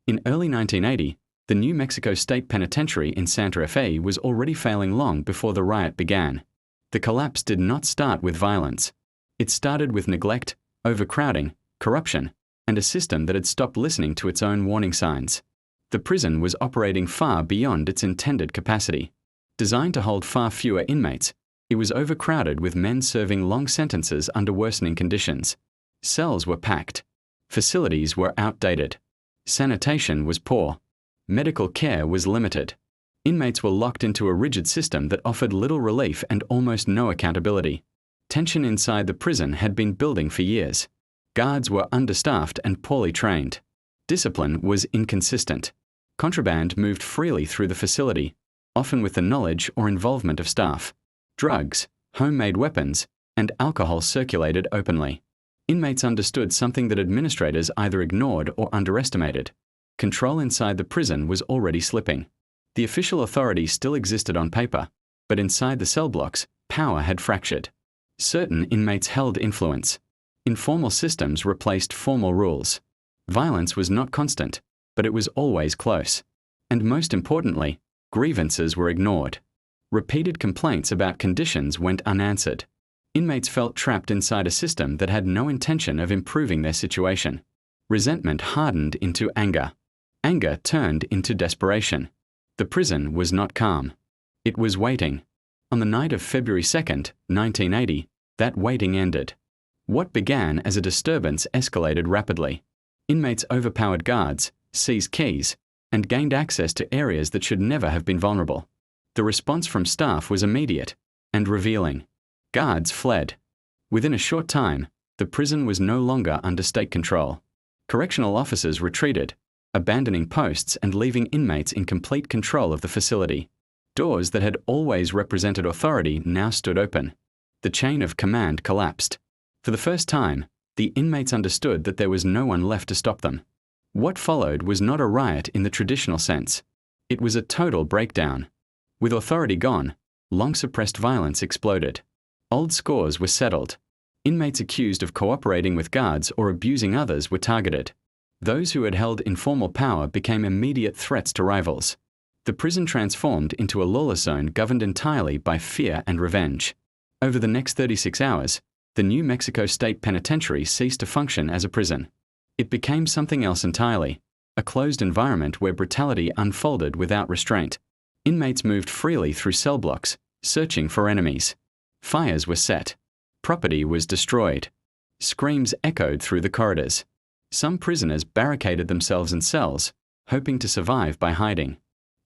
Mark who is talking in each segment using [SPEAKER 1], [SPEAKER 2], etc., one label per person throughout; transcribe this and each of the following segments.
[SPEAKER 1] In early 1980, the new Mexico State Penitentiary in Santa Fe was already failing long before the riot began. The collapse did not start with violence. It started with neglect, overcrowding, corruption, and a system that had stopped listening to its own warning signs. The prison was operating far beyond its intended capacity. Designed to hold far fewer inmates, it was overcrowded with men serving long sentences under worsening conditions. Cells were packed. Facilities were outdated. Sanitation was poor. Medical care was limited. Inmates were locked into a rigid system that offered little relief and almost no accountability. Tension inside the prison had been building for years. Guards were understaffed and poorly trained. Discipline was inconsistent. Contraband moved freely through the facility, often with the knowledge or involvement of staff. Drugs, homemade weapons, and alcohol circulated openly. Inmates understood something that administrators either ignored or underestimated. Control inside the prison was already slipping. The official authority still existed on paper, but inside the cell blocks, power had fractured. Certain inmates held influence. Informal systems replaced formal rules. Violence was not constant, but it was always close. And most importantly, grievances were ignored. Repeated complaints about conditions went unanswered. Inmates felt trapped inside a system that had no intention of improving their situation. Resentment hardened into anger. Anger turned into desperation. The prison was not calm. It was waiting. On the night of February 2nd, 1980, that waiting ended. What began as a disturbance escalated rapidly. Inmates overpowered guards, seized keys, and gained access to areas that should never have been vulnerable. The response from staff was immediate and revealing. Guards fled. Within a short time, the prison was no longer under state control. Correctional officers retreated, abandoning posts and leaving inmates in complete control of the facility. Doors that had always represented authority now stood open. The chain of command collapsed. For the first time, the inmates understood that there was no one left to stop them. What followed was not a riot in the traditional sense. It was a total breakdown. With authority gone, long-suppressed violence exploded. Old scores were settled. Inmates accused of cooperating with guards or abusing others were targeted. Those who had held informal power became immediate threats to rivals. The prison transformed into a lawless zone governed entirely by fear and revenge. Over the next 36 hours, the new Mexico State Penitentiary ceased to function as a prison. It became something else entirely, a closed environment where brutality unfolded without restraint. Inmates moved freely through cell blocks, searching for enemies. Fires were set. Property was destroyed. Screams echoed through the corridors. Some prisoners barricaded themselves in cells, hoping to survive by hiding.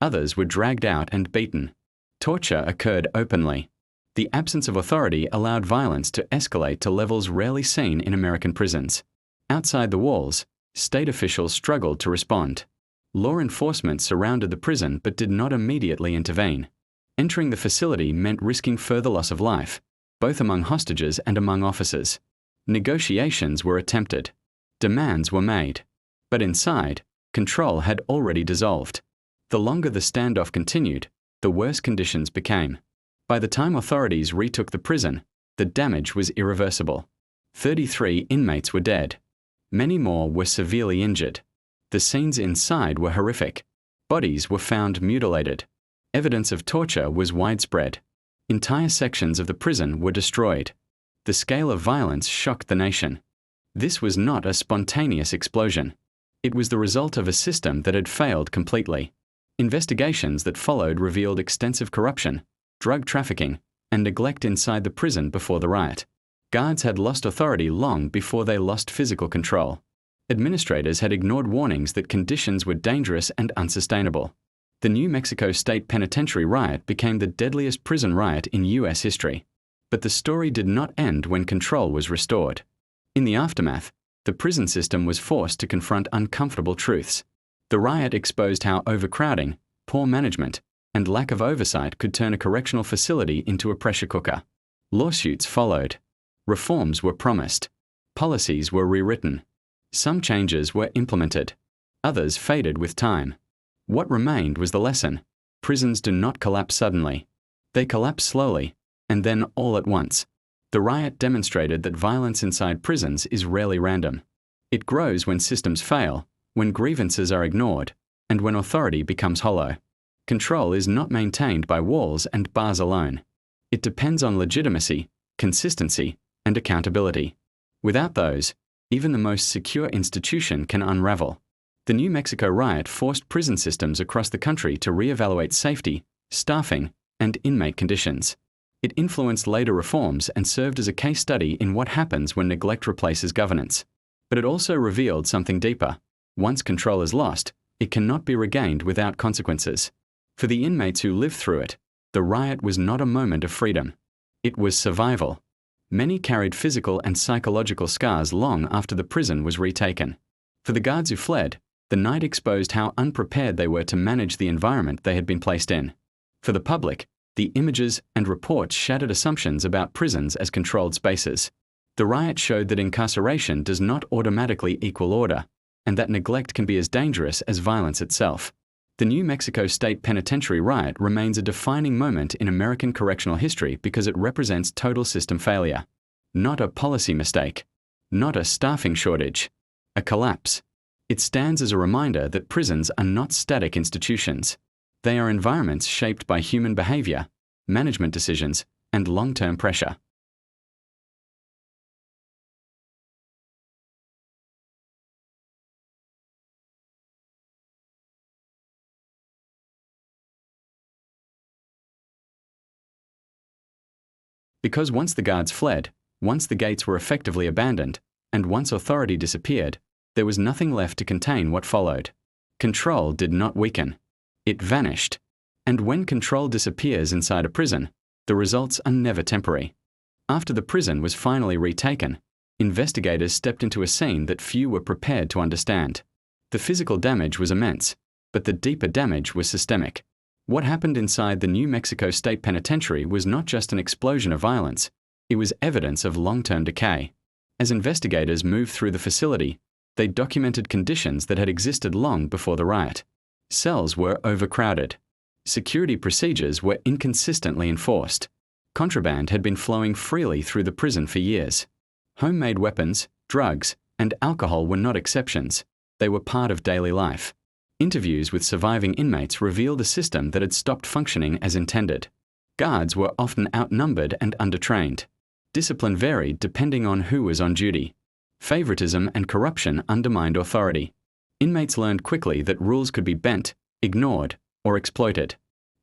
[SPEAKER 1] Others were dragged out and beaten. Torture occurred openly. The absence of authority allowed violence to escalate to levels rarely seen in American prisons. Outside the walls, state officials struggled to respond. Law enforcement surrounded the prison but did not immediately intervene. Entering the facility meant risking further loss of life, both among hostages and among officers. Negotiations were attempted. Demands were made. But inside, control had already dissolved. The longer the standoff continued, the worse conditions became. By the time authorities retook the prison, the damage was irreversible. 33 inmates were dead. Many more were severely injured. The scenes inside were horrific. Bodies were found mutilated. Evidence of torture was widespread. Entire sections of the prison were destroyed. The scale of violence shocked the nation. This was not a spontaneous explosion. It was the result of a system that had failed completely. Investigations that followed revealed extensive corruption, drug trafficking, and neglect inside the prison before the riot. Guards had lost authority long before they lost physical control. Administrators had ignored warnings that conditions were dangerous and unsustainable. The new Mexico State Penitentiary Riot became the deadliest prison riot in U.S. history. But the story did not end when control was restored. In the aftermath, the prison system was forced to confront uncomfortable truths. The riot exposed how overcrowding, poor management, and lack of oversight could turn a correctional facility into a pressure cooker. Lawsuits followed. Reforms were promised. Policies were rewritten. Some changes were implemented. Others faded with time. What remained was the lesson. Prisons do not collapse suddenly. They collapse slowly, and then all at once. The riot demonstrated that violence inside prisons is rarely random. It grows when systems fail, when grievances are ignored, and when authority becomes hollow. Control is not maintained by walls and bars alone. It depends on legitimacy, consistency, and accountability. Without those, even the most secure institution can unravel. The New Mexico riot forced prison systems across the country to reevaluate safety, staffing, and inmate conditions. It influenced later reforms and served as a case study in what happens when neglect replaces governance. But it also revealed something deeper. Once control is lost, it cannot be regained without consequences. For the inmates who lived through it, the riot was not a moment of freedom. It was survival. Many carried physical and psychological scars long after the prison was retaken. For the guards who fled, the night exposed how unprepared they were to manage the environment they had been placed in. For the public, the images and reports shattered assumptions about prisons as controlled spaces. The riot showed that incarceration does not automatically equal order, and that neglect can be as dangerous as violence itself. The New Mexico State Penitentiary Riot remains a defining moment in American correctional history because it represents total system failure. Not a policy mistake. Not a staffing shortage. A collapse. It stands as a reminder that prisons are not static institutions. They are environments shaped by human behavior, management decisions, and long-term pressure. Because once the guards fled, once the gates were effectively abandoned, and once authority disappeared, there was nothing left to contain what followed. Control did not weaken. It vanished. And when control disappears inside a prison, the results are never temporary. After the prison was finally retaken, investigators stepped into a scene that few were prepared to understand. The physical damage was immense, but the deeper damage was systemic. What happened inside the New Mexico State Penitentiary was not just an explosion of violence, it was evidence of long-term decay. As investigators moved through the facility, they documented conditions that had existed long before the riot. Cells were overcrowded. Security procedures were inconsistently enforced. Contraband had been flowing freely through the prison for years. Homemade weapons, drugs, and alcohol were not exceptions. They were part of daily life. Interviews with surviving inmates revealed a system that had stopped functioning as intended. Guards were often outnumbered and undertrained. Discipline varied depending on who was on duty. Favoritism and corruption undermined authority. Inmates learned quickly that rules could be bent, ignored, or exploited.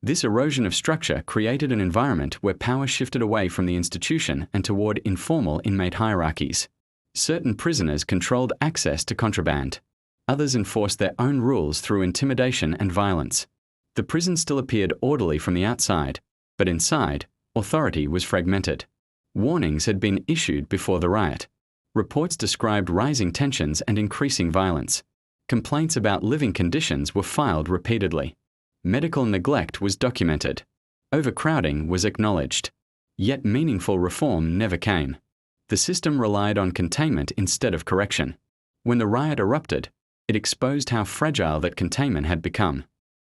[SPEAKER 1] This erosion of structure created an environment where power shifted away from the institution and toward informal inmate hierarchies. Certain prisoners controlled access to contraband. Others enforced their own rules through intimidation and violence. The prison still appeared orderly from the outside, but inside, authority was fragmented. Warnings had been issued before the riot. Reports described rising tensions and increasing violence. Complaints about living conditions were filed repeatedly. Medical neglect was documented. Overcrowding was acknowledged. Yet meaningful reform never came. The system relied on containment instead of correction. When the riot erupted, it exposed how fragile that containment had become.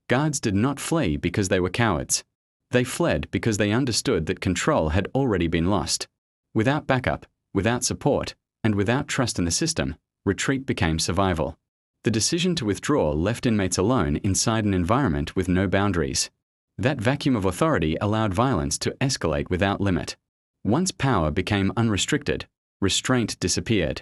[SPEAKER 1] Guards did not flee because they were cowards. They fled because they understood that control had already been lost. Without backup, without support, and without trust in the system, retreat became survival. The decision to withdraw left inmates alone inside an environment with no boundaries. That vacuum of authority allowed violence to escalate without limit. Once power became unrestricted, restraint disappeared.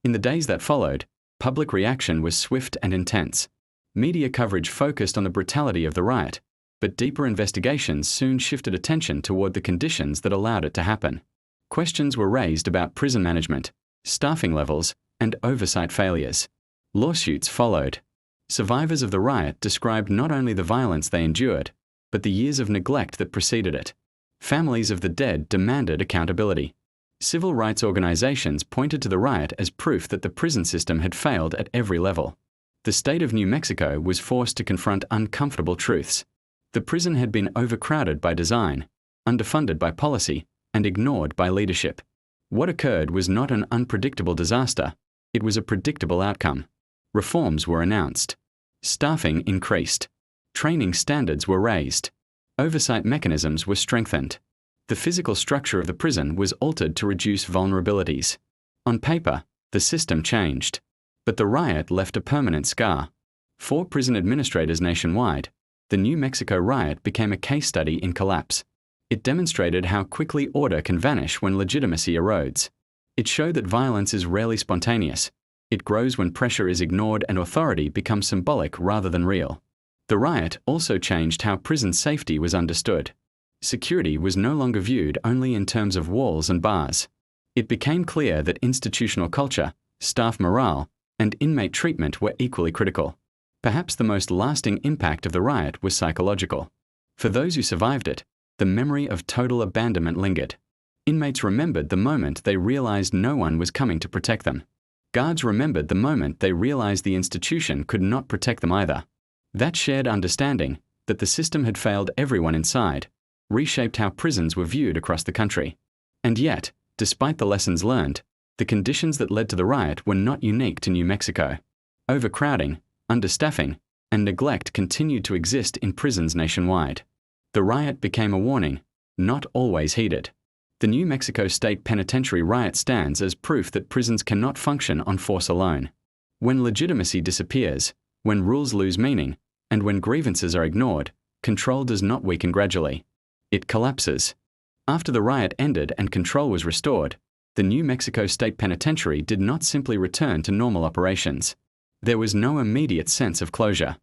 [SPEAKER 1] In the days that followed, public reaction was swift and intense. Media coverage focused on the brutality of the riot, but deeper investigations soon shifted attention toward the conditions that allowed it to happen. Questions were raised about prison management, staffing levels, and oversight failures. Lawsuits followed. Survivors of the riot described not only the violence they endured, but the years of neglect that preceded it. Families of the dead demanded accountability. Civil rights organizations pointed to the riot as proof that the prison system had failed at every level. The state of New Mexico was forced to confront uncomfortable truths. The prison had been overcrowded by design, underfunded by policy, and ignored by leadership. What occurred was not an unpredictable disaster, it was a predictable outcome. Reforms were announced. Staffing increased. Training standards were raised. Oversight mechanisms were strengthened. The physical structure of the prison was altered to reduce vulnerabilities. On paper, the system changed. But the riot left a permanent scar. For prison administrators nationwide, the New Mexico riot became a case study in collapse. It demonstrated how quickly order can vanish when legitimacy erodes. It showed that violence is rarely spontaneous. It grows when pressure is ignored and authority becomes symbolic rather than real. The riot also changed how prison safety was understood. Security was no longer viewed only in terms of walls and bars. It became clear that institutional culture, staff morale, and inmate treatment were equally critical. Perhaps the most lasting impact of the riot was psychological. For those who survived it, the memory of total abandonment lingered. Inmates remembered the moment they realized no one was coming to protect them. Guards remembered the moment they realized the institution could not protect them either. That shared understanding, that the system had failed everyone inside, reshaped how prisons were viewed across the country. And yet, despite the lessons learned, the conditions that led to the riot were not unique to New Mexico. Overcrowding, understaffing, and neglect continued to exist in prisons nationwide. The riot became a warning, not always heeded. The New Mexico State Penitentiary Riot stands as proof that prisons cannot function on force alone. When legitimacy disappears, when rules lose meaning, and when grievances are ignored, control does not weaken gradually. It collapses. After the riot ended and control was restored, the New Mexico State Penitentiary did not simply return to normal operations. There was no immediate sense of closure.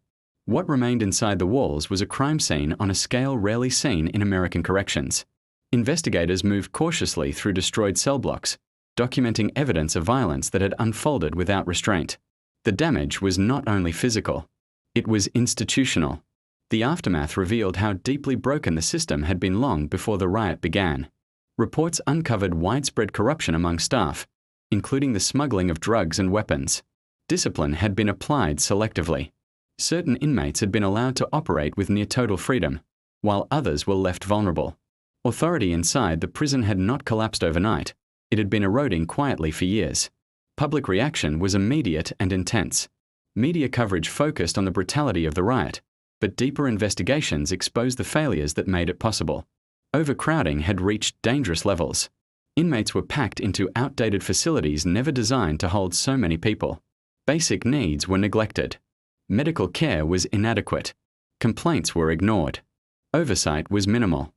[SPEAKER 1] What remained inside the walls was a crime scene on a scale rarely seen in American corrections. Investigators moved cautiously through destroyed cell blocks, documenting evidence of violence that had unfolded without restraint. The damage was not only physical, it was institutional. The aftermath revealed how deeply broken the system had been long before the riot began. Reports uncovered widespread corruption among staff, including the smuggling of drugs and weapons. Discipline had been applied selectively. Certain inmates had been allowed to operate with near total freedom, while others were left vulnerable. Authority inside the prison had not collapsed overnight. It had been eroding quietly for years. Public reaction was immediate and intense. Media coverage focused on the brutality of the riot, but deeper investigations exposed the failures that made it possible. Overcrowding had reached dangerous levels. Inmates were packed into outdated facilities never designed to hold so many people. Basic needs were neglected. Medical care was inadequate. Complaints were ignored. Oversight was minimal.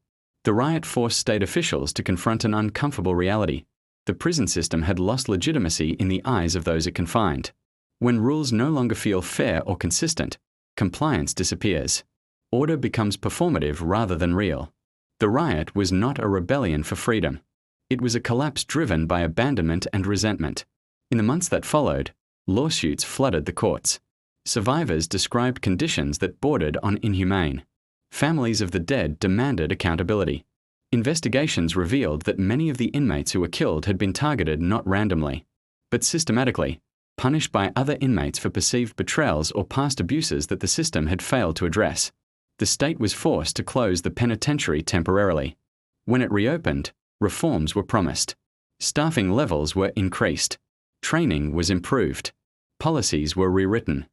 [SPEAKER 1] The riot forced state officials to confront an uncomfortable reality. The prison system had lost legitimacy in the eyes of those it confined. When rules no longer feel fair or consistent, compliance disappears. Order becomes performative rather than real. The riot was not a rebellion for freedom. It was a collapse driven by abandonment and resentment. In the months that followed, lawsuits flooded the courts. Survivors described conditions that bordered on inhumane. Families of the dead demanded accountability. Investigations revealed that many of the inmates who were killed had been targeted not randomly, but systematically, punished by other inmates for perceived betrayals or past abuses that the system had failed to address. The state was forced to close the penitentiary temporarily. When it reopened, reforms were promised. Staffing levels were increased. Training was improved. Policies were rewritten.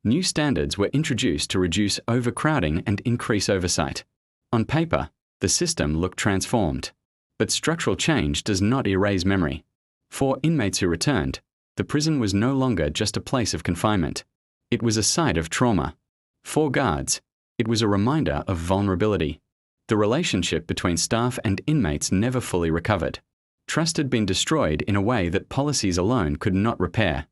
[SPEAKER 1] New standards were introduced to reduce overcrowding and increase oversight. On paper, the system looked transformed. But structural change does not erase memory. For inmates who returned, the prison was no longer just a place of confinement. It was a site of trauma. For guards, it was a reminder of vulnerability. The relationship between staff and inmates never fully recovered. Trust had been destroyed in a way that policies alone could not repair.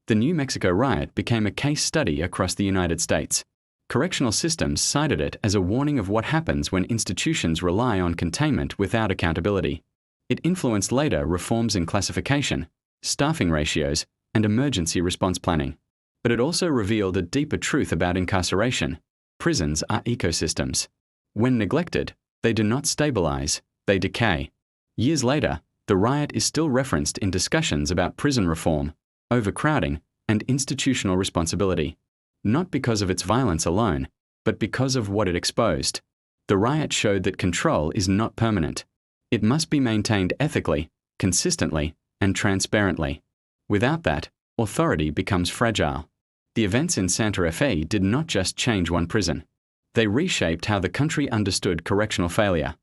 [SPEAKER 1] The New Mexico riot became a case study across the United States. Correctional systems cited it as a warning of what happens when institutions rely on containment without accountability. It influenced later reforms in classification, staffing ratios, and emergency response planning. But it also revealed a deeper truth about incarceration. Prisons are ecosystems. When neglected, they do not stabilize, they decay. Years later, the riot is still referenced in discussions about prison reform, overcrowding, and institutional responsibility. Not because of its violence alone, but because of what it exposed. The riot showed that control is not permanent. It must be maintained ethically, consistently, and transparently. Without that, authority becomes fragile. The events in Santa Fe did not just change one prison. They reshaped how the country understood correctional failure.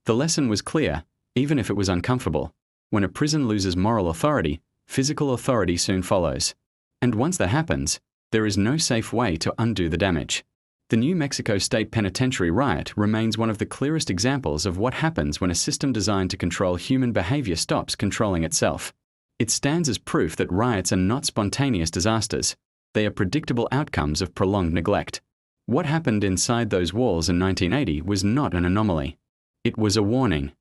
[SPEAKER 1] The lesson was clear, even if it was uncomfortable. When a prison loses moral authority, physical authority soon follows. And once that happens, there is no safe way to undo the damage. The New Mexico State Penitentiary Riot remains one of the clearest examples of what happens when a system designed to control human behavior stops controlling itself. It stands as proof that riots are not spontaneous disasters. They are predictable outcomes of prolonged neglect. What happened inside those walls in 1980 was not an anomaly. It was a warning.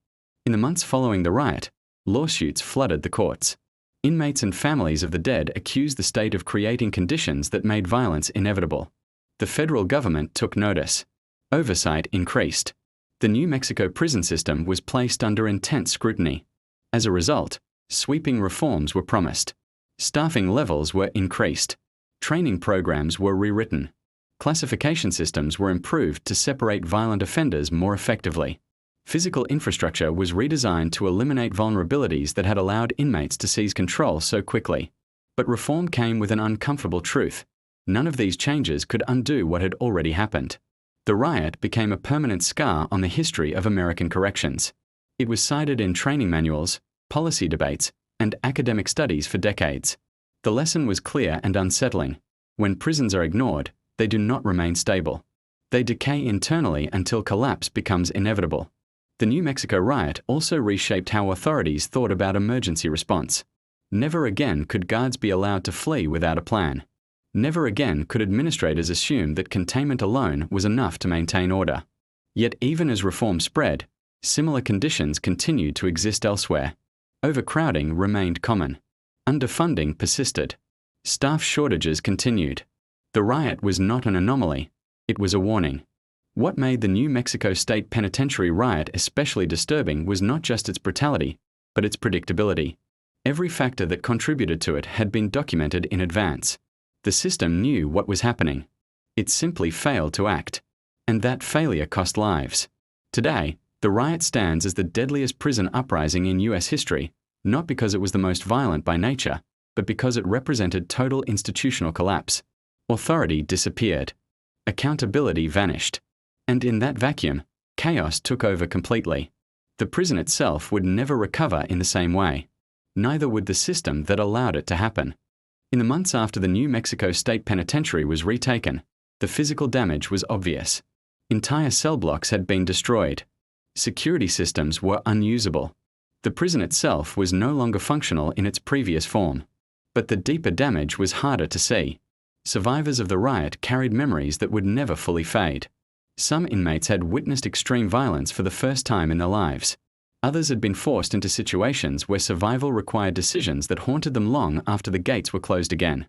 [SPEAKER 1] In the months following the riot, lawsuits flooded the courts. Inmates and families of the dead accused the state of creating conditions that made violence inevitable. The federal government took notice. Oversight increased. The New Mexico prison system was placed under intense scrutiny. As a result, sweeping reforms were promised. Staffing levels were increased. Training programs were rewritten. Classification systems were improved to separate violent offenders more effectively. Physical infrastructure was redesigned to eliminate vulnerabilities that had allowed inmates to seize control so quickly. But reform came with an uncomfortable truth. None of these changes could undo what had already happened. The riot became a permanent scar on the history of American corrections. It was cited in training manuals, policy debates, and academic studies for decades. The lesson was clear and unsettling. When prisons are ignored, they do not remain stable. They decay internally until collapse becomes inevitable. The New Mexico riot also reshaped how authorities thought about emergency response. Never again could guards be allowed to flee without a plan. Never again could administrators assume that containment alone was enough to maintain order. Yet even as reform spread, similar conditions continued to exist elsewhere. Overcrowding remained common. Underfunding persisted. Staff shortages continued. The riot was not an anomaly. It was a warning. What made the New Mexico State Penitentiary Riot especially disturbing was not just its brutality, but its predictability. Every factor that contributed to it had been documented in advance. The system knew what was happening. It simply failed to act. And that failure cost lives. Today, the riot stands as the deadliest prison uprising in U.S. history, not because it was the most violent by nature, but because it represented total institutional collapse. Authority disappeared. Accountability vanished. And in that vacuum, chaos took over completely. The prison itself would never recover in the same way. Neither would the system that allowed it to happen. In the months after the New Mexico State Penitentiary was retaken, the physical damage was obvious. Entire cell blocks had been destroyed. Security systems were unusable. The prison itself was no longer functional in its previous form. But the deeper damage was harder to see. Survivors of the riot carried memories that would never fully fade. Some inmates had witnessed extreme violence for the first time in their lives. Others had been forced into situations where survival required decisions that haunted them long after the gates were closed again.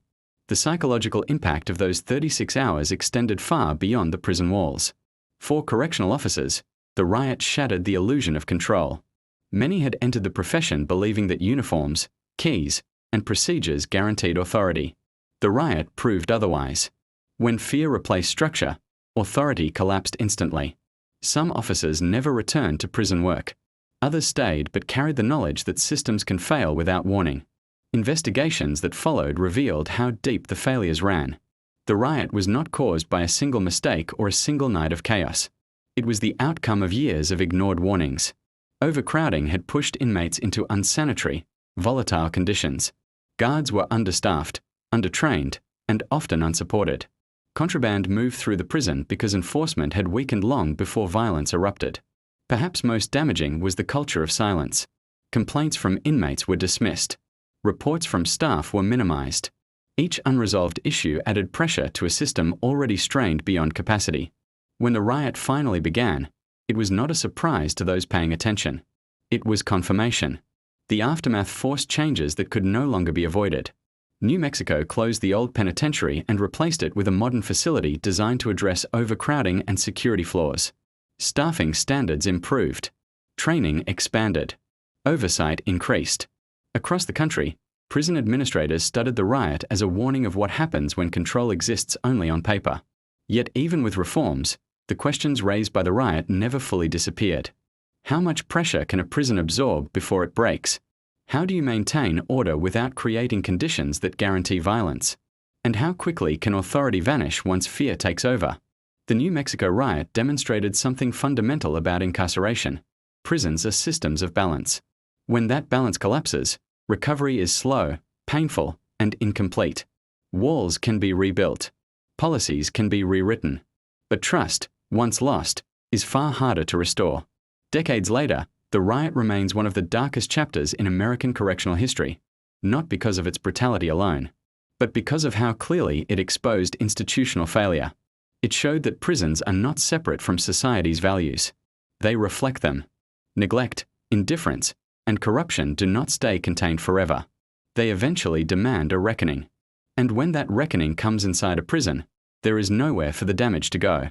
[SPEAKER 1] The psychological impact of those 36 hours extended far beyond the prison walls. For correctional officers, the riot shattered the illusion of control. Many had entered the profession believing that uniforms, keys, and procedures guaranteed authority. The riot proved otherwise. When fear replaced structure, authority collapsed instantly. Some officers never returned to prison work. Others stayed but carried the knowledge that systems can fail without warning. Investigations that followed revealed how deep the failures ran. The riot was not caused by a single mistake or a single night of chaos. It was the outcome of years of ignored warnings. Overcrowding had pushed inmates into unsanitary, volatile conditions. Guards were understaffed, undertrained, and often unsupported. Contraband moved through the prison because enforcement had weakened long before violence erupted. Perhaps most damaging was the culture of silence. Complaints from inmates were dismissed. Reports from staff were minimized. Each unresolved issue added pressure to a system already strained beyond capacity. When the riot finally began, it was not a surprise to those paying attention. It was confirmation. The aftermath forced changes that could no longer be avoided. New Mexico closed the old penitentiary and replaced it with a modern facility designed to address overcrowding and security flaws. Staffing standards improved. Training expanded. Oversight increased. Across the country, prison administrators studied the riot as a warning of what happens when control exists only on paper. Yet even with reforms, the questions raised by the riot never fully disappeared. How much pressure can a prison absorb before it breaks? How do you maintain order without creating conditions that guarantee violence? And how quickly can authority vanish once fear takes over? The New Mexico riot demonstrated something fundamental about incarceration. Prisons are systems of balance. When that balance collapses, recovery is slow, painful, and incomplete. Walls can be rebuilt. Policies can be rewritten. But trust, once lost, is far harder to restore. Decades later, the riot remains one of the darkest chapters in American correctional history, not because of its brutality alone, but because of how clearly it exposed institutional failure. It showed that prisons are not separate from society's values. They reflect them. Neglect, indifference, and corruption do not stay contained forever. They eventually demand a reckoning. And when that reckoning comes inside a prison, there is nowhere for the damage to go.